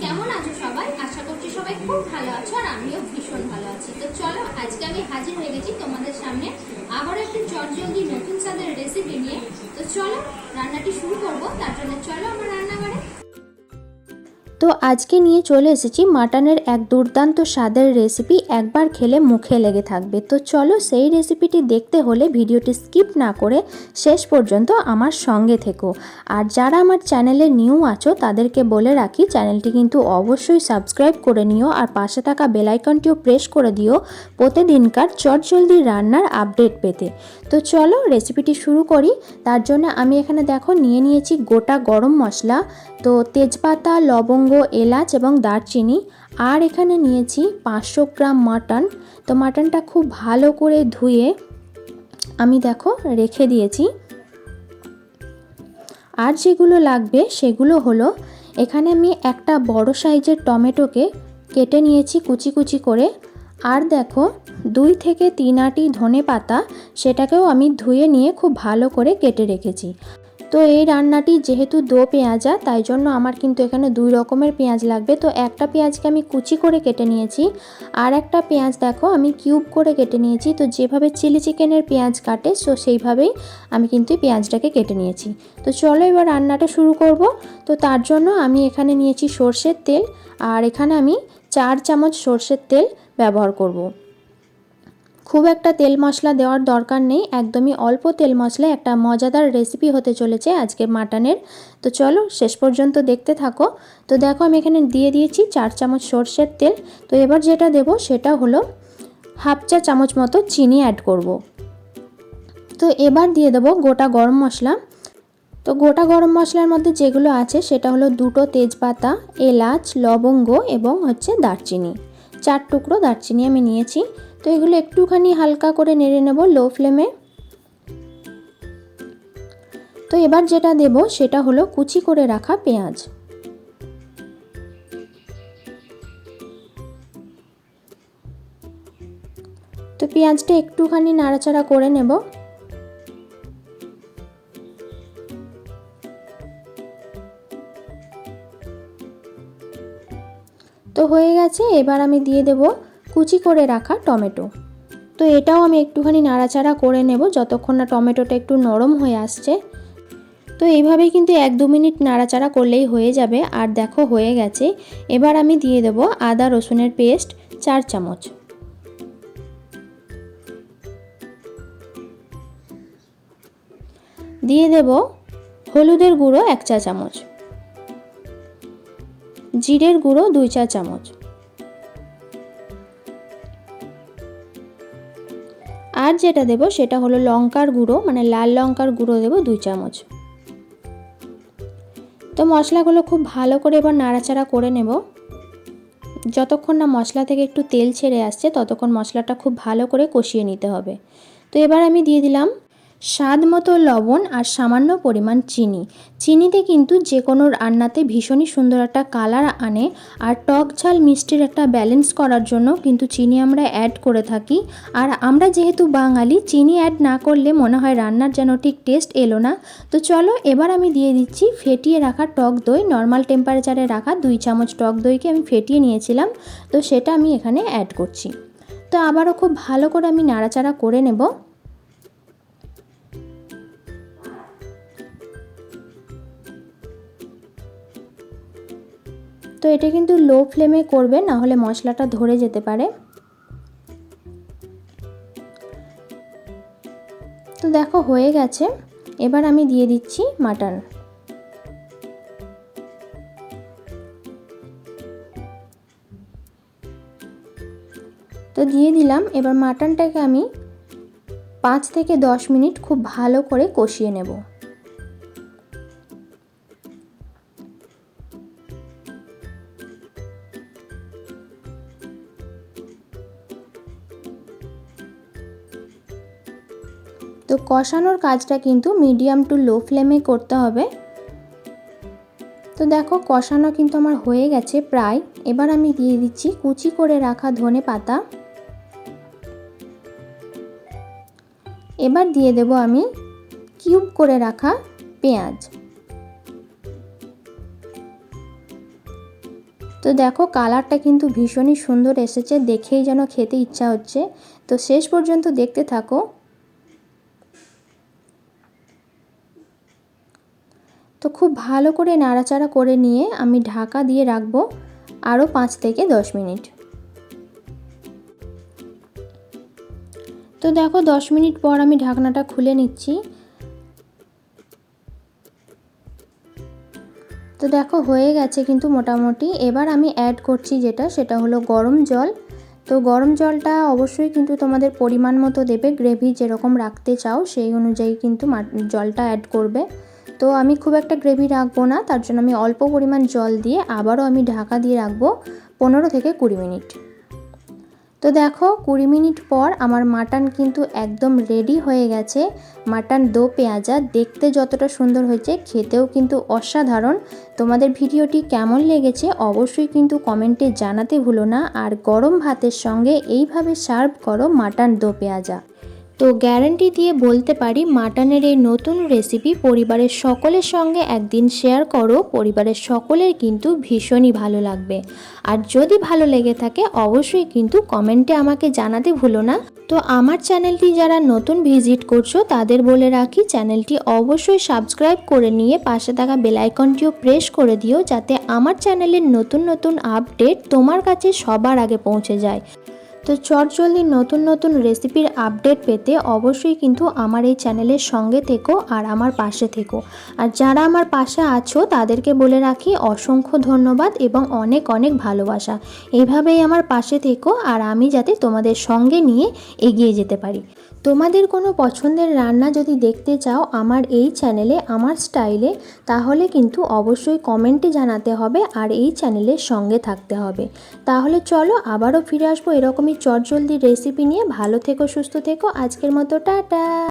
কেমন আছো সবাই? আশা করছি সবাই খুব ভালো আছো আর আমিও ভীষণ ভালো আছি। তো চলো আজকে আমি হাজির হয়ে গেছি তোমাদের সামনে আবার একটি চটজলদি নতুন স্বাদের রেসিপি নিয়ে। তো চলো রান্নাটি শুরু করবো, তার জন্য চলো আমার রান্নাঘরে। তো আজকে নিয়ে চলে এসেছি মাটনের এক দুর্দান্ত স্বাদের রেসিপি, একবার খেলে মুখে লেগে থাকবে। তো চলো সেই রেসিপিটি দেখতে হলে ভিডিওটি স্কিপ না করে শেষ পর্যন্ত আমার সঙ্গে থেকো। আর যারা আমার চ্যানেলে নিউ আছো তাদেরকে বলে রাখি, চ্যানেলটি কিন্তু অবশ্যই সাবস্ক্রাইব করে নিও আর পাশে থাকা বেল আইকনটিও প্রেস করে দিও প্রতিদিনকার চটজলদি রান্নার আপডেট পেতে। তো চলো রেসিপিটি শুরু করি। তার জন্য আমি এখানে দেখো নিয়েছি গোটা গরম মশলা, তো তেজপাতা, লবঙ্গ, এলাচ এবং দারচিনি। আর এখানে নিয়েছি 500 গ্রাম মাটন। তো মাটনটা খুব ভালো করে ধুয়ে আমি দেখো রেখে দিয়েছি। আর যেগুলো লাগবে সেগুলো হলো, এখানে আমি একটা বড় সাইজের টমেটোকে কেটে নিয়েছি কুচি কুচি করে। আর দেখো 2 থেকে 3 আঁটি ধনে পাতা, সেটাকেও আমি ধুয়ে নিয়ে খুব ভালো করে কেটে রেখেছি। তো এই রান্নাটি যেহেতু দো পেঁয়াজা, তাই জন্য আমার কিন্তু এখানে 2 রকমের পেঁয়াজ লাগবে। তো একটা পেঁয়াজকে আমি কুচি করে কেটে নিয়েছি, আর একটা পেঁয়াজ দেখো আমি কিউব করে কেটে নিয়েছি। তো যেভাবে চিলি চিকেনের পেঁয়াজ কাটে তো সেইভাবেই আমি কিন্তু পেঁয়াজটাকে কেটে নিয়েছি। তো চলো এবার রান্নাটা শুরু করব। তো তার জন্য আমি এখানে নিয়েছি সর্ষের তেল, আর এখানে আমি 4 চামচ সর্ষের তেল ব্যবহার করব। খুব একটা তেল মশলা দেওয়ার দরকার নেই, একদমই অল্প তেল মশলায় একটা মজাদার রেসিপি হতে চলেছে আজকে মাটনের। তো চলো শেষ পর্যন্ত দেখতে থাকো। তো দেখো আমি এখানে দিয়ে দিয়েছি 4 চামচ সর্ষের তেল। তো এবার যেটা দেব সেটা হলো হাফ চা চামচ মতো চিনি অ্যাড করব। তো এবার দিয়ে দেব গোটা গরম মশলা। তো গোটা গরম মশলার মধ্যে যেগুলো আছে সেটা হলো 2টো তেজপাতা, এলাচ, লবঙ্গ এবং দারচিনি। 4 টুকরো দারচিনি আমি নিয়েছি। তো এগুলো একটুখানি হালকা করে নেড়ে নেব লো ফ্লেমে। তো এবার যেটা দেব সেটা হলো কুচি করে রাখা পেঁয়াজ। তো পেঁয়াজটা একটুখানি নাড়াচাড়া করে নেব। তো হয়ে গেছে, এবার আমি দিয়ে দেব কুচি করে রাখা টমেটো। তো এটাও আমি একটুখানি নাড়াচাড়া করে নেব যতক্ষণ না টমেটোটা একটু নরম হয়ে আসছে। তো এইভাবেই কিন্তু 1-2 মিনিট নাড়াচাড়া করলেই হয়ে যাবে। আর দেখো হয়ে গেছে। এবার আমি দিয়ে দেব আদা রসুনের পেস্ট 4 চামচ। দিয়ে দেব হলুদের গুঁড়ো 1 চা চামচ, জিরের গুঁড়ো 2 চা চামচ, আর যেটা দেব সেটা হলো লঙ্কার গুঁড়ো, মানে লাল লঙ্কার গুঁড়ো দেব 2 চামচ। তো মশলাগুলো খুব ভালো করে এবার নাড়াচাড়া করে নেব। যতক্ষণ না মশলা থেকে একটু তেল ছেড়ে আসছে ততক্ষণ মশলাটা খুব ভালো করে কষিয়ে নিতে হবে। তো এবার আমি দিয়ে দিলাম স্বাদ মতো লবণ আর সামান্য পরিমাণ চিনি। চিনিতে কিন্তু যে কোনো রান্নাতে ভীষণই সুন্দর একটা কালার আনে, আর টক ঝাল মিষ্টির একটা ব্যালেন্স করার জন্য কিন্তু চিনি আমরা অ্যাড করে থাকি। আর আমরা যেহেতু বাঙালি, চিনি অ্যাড না করলে মনে হয় রান্নার যেন ঠিক টেস্ট এলো না। তো চলো এবার আমি দিয়ে দিচ্ছি ফেটিয়ে রাখা টক দই। নর্মাল টেম্পারেচারে রাখা 2 চামচ টক দইকে আমি ফেটিয়ে নিয়েছিলাম, তো সেটা আমি এখানে অ্যাড করছি। তো আবারও খুব ভালো করে আমি নাড়াচাড়া করে নেব। তো এটা কিন্তু লো ফ্লেমে করবে, না হলে মশলাটা ধরে যেতে পারে। তো দেখো হয়ে গেছে, এবার আমি দিয়ে দিচ্ছি মাটন। তো দিয়ে দিলাম। এবার মাটনটাকে আমি 5 থেকে 10 মিনিট খুব ভালো করে কষিয়ে নেব। তো কষানোর কাজটা কিন্তু মিডিয়াম টু লো ফ্লেমে করতে হবে। তো দেখো কষানো কিন্তু আমার হয়ে গেছে প্রায়। এবার আমি দিয়ে দিচ্ছি কুচি করে রাখা ধনে পাতা। এবার দিয়ে দেব আমি কিউব করে রাখা পেঁয়াজ। তো দেখো কালারটা কিন্তু ভীষণই সুন্দর এসেছে, দেখেই যেন খেতে ইচ্ছা হচ্ছে। তো শেষ পর্যন্ত দেখতে থাকো। তো খুব ভালো করে নাড়াচাড়া করে নিয়ে আমি ঢাকা দিয়ে রাখবো আরও 5 থেকে 10 মিনিট। তো দেখো 10 মিনিট পর আমি ঢাকনাটা খুলে নিচ্ছি। তো দেখো হয়ে গেছে কিন্তু মোটামুটি। এবার আমি অ্যাড করছি সেটা হলো গরম জল। তো গরম জলটা অবশ্যই কিন্তু তোমাদের পরিমাণ মতো দেবে, গ্রেভি যেরকম রাখতে চাও সেই অনুযায়ী কিন্তু জলটা অ্যাড করবে। তো আমি খুব একটা গ্রেভি রাখবো না, তার জন্য আমি অল্প পরিমাণ জল দিয়ে আবারও আমি ঢাকা দিয়ে রাখবো 15 থেকে 20 মিনিট। তো দেখো 20 মিনিট পর আমার মাটন কিন্তু একদম রেডি হয়ে গেছে। মাটন দো পেঁয়াজা দেখতে যতটা সুন্দর হয়েছে, খেতেও কিন্তু অসাধারণ। তোমাদের ভিডিওটি কেমন লেগেছে অবশ্যই কিন্তু কমেন্টে জানাতে ভুলো না। আর গরম ভাতের সঙ্গে এইভাবে সার্ভ করো মাটন দো পেঁয়াজা। তো গ্যারান্টি দিয়ে বলতে পারি মাটনের এই নতুন রেসিপি পরিবারের সকলের সঙ্গে একদিন শেয়ার করো, পরিবারের সকলের কিন্তু ভীষণই ভালো লাগবে। আর যদি ভালো লেগে থাকে অবশ্যই কিন্তু কমেন্টে আমাকে জানাতে ভুলো না। তো আমার চ্যানেলটি যারা নতুন ভিজিট করছো তাদের বলে রাখি, চ্যানেলটি অবশ্যই সাবস্ক্রাইব করে নিয়ে পাশে থাকা বেল আইকনটিও প্রেস করে দিও, যাতে আমার চ্যানেলের নতুন নতুন আপডেট তোমার কাছে সবার আগে পৌঁছে যায়। তো চটজলদি নতুন নতুন রেসিপির আপডেট পেতে অবশ্যই কিন্তু আমার এই চ্যানেলের সঙ্গে থেকো আর আমার পাশে থেকো। আর যারা আমার পাশে আছো তাদেরকে বলে রাখি অসংখ্য ধন্যবাদ এবং অনেক অনেক ভালোবাসা। এইভাবেই আমার পাশে থেকো আর আমি যাতে তোমাদের সঙ্গে নিয়ে এগিয়ে যেতে পারি। তোমাদের কোনো পছন্দের রান্না যদি দেখতে চাও আমার এই চ্যানেলে আমার স্টাইলে, তাহলে কিন্তু অবশ্যই কমেন্টে জানাতে হবে আর এই চ্যানেলের সঙ্গে থাকতে হবে। তাহলে চলো আবারও ফিরে আসবো এরকমই চটজলদি রেসিপি নিয়ে। ভালো থেকো, সুস্থ থেকো, আজকের মতো টাটা।